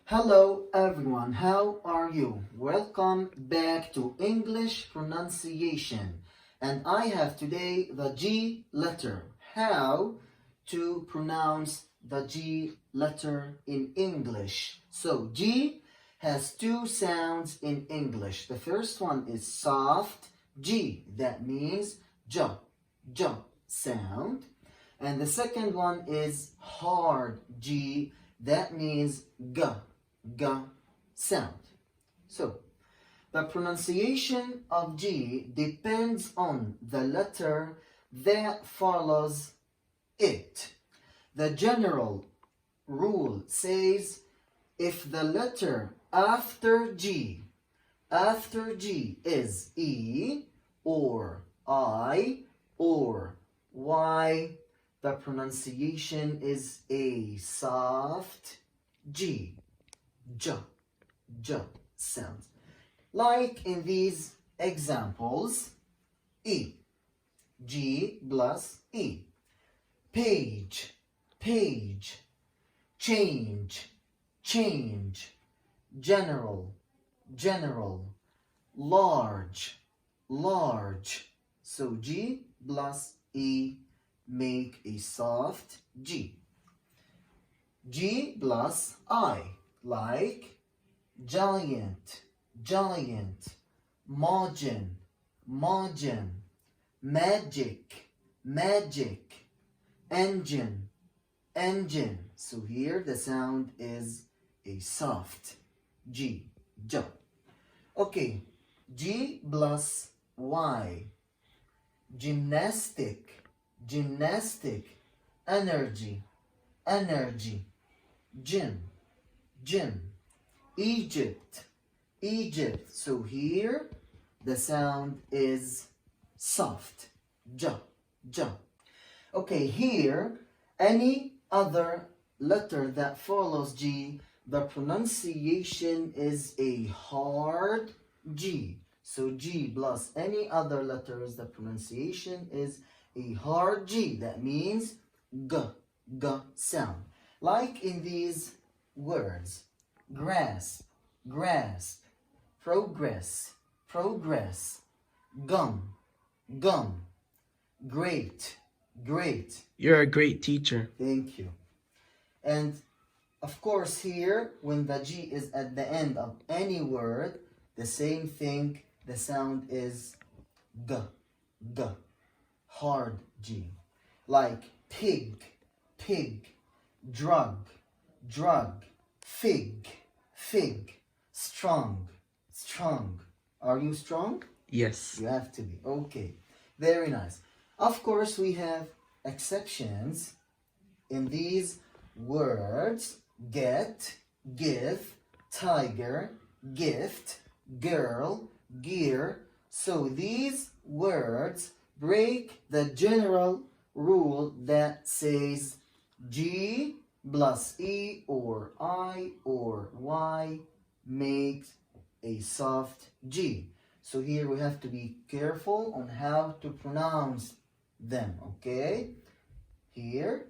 Hello everyone, how are you? Welcome back to English pronunciation. And I have today the G letter. How to pronounce the G letter in English. So G has two sounds in English. The first one is soft G. That means J, J sound. And the second one is hard G. That means G. G sound. So, the pronunciation of G depends on the letter that follows it. The general rule says if the letter after G is E or I or Y, the pronunciation is a soft G. J, J sound. Like in these examples, E, G plus E. Page, page. Change, change. General, general. Large, large. So G plus E make a soft G. G plus I. Like giant, giant, margin, margin, magic, magic, engine, engine. So here the sound is a soft G, J. Okay, G plus Y. Gymnastic, gymnastic, energy, energy, gym, gym. Egypt, Egypt. So here the sound is soft, J, J. Okay, here any other letter that follows G, the pronunciation is a hard G. So G plus any other letters, the pronunciation is a hard G. That means G, G sound. Like in these words. Grasp, grasp, progress, progress, gum, gum, great, great. You're a great teacher. Thank you. And of course here, when the G is at the end of any word, the same thing, the sound is G, G, hard G. Like pig, pig, drug, drug, fig, fig, strong, strong. Are you strong? Yes. You have to be. Okay, very nice. Of course, we have exceptions in these words. Get, give, tiger, gift, girl, gear. So these words break the general rule that says G plus E or I or Y makes a soft G. So here we have to be careful on how to pronounce them, okay? Here,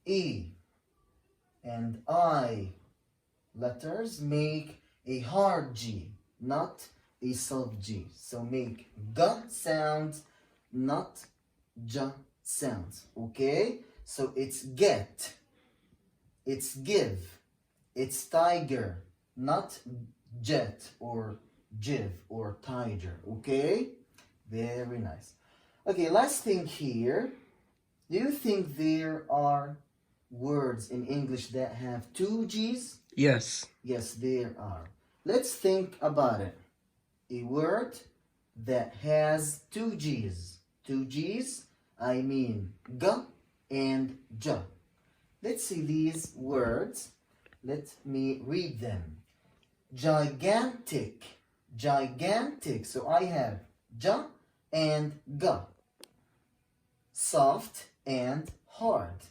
E and I letters make a hard G, not a soft G. So make G sounds, not J sounds, okay? So it's get. It's give, it's tiger, not jet or jiv or tiger, okay? Very nice. Okay, last thing here. Do you think there are words in English that have two G's? Yes. Yes, there are. Let's think about it. A word that has two G's. Two G's, I mean G and J. Let's see these words. Let me read them. Gigantic, gigantic. So I have J and G. Soft and hard.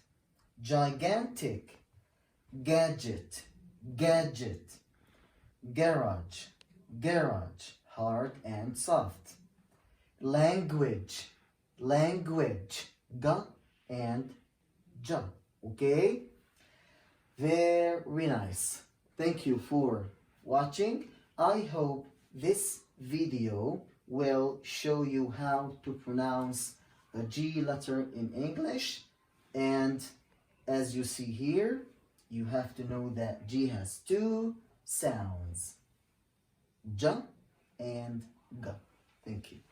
Gigantic. Gadget, gadget. Garage, garage. Hard and soft. Language, language. G and J. Okay? Very nice. Thank you for watching. I hope this video will show you how to pronounce the G letter in English. And as you see here, you have to know that G has two sounds, J and G. Thank you.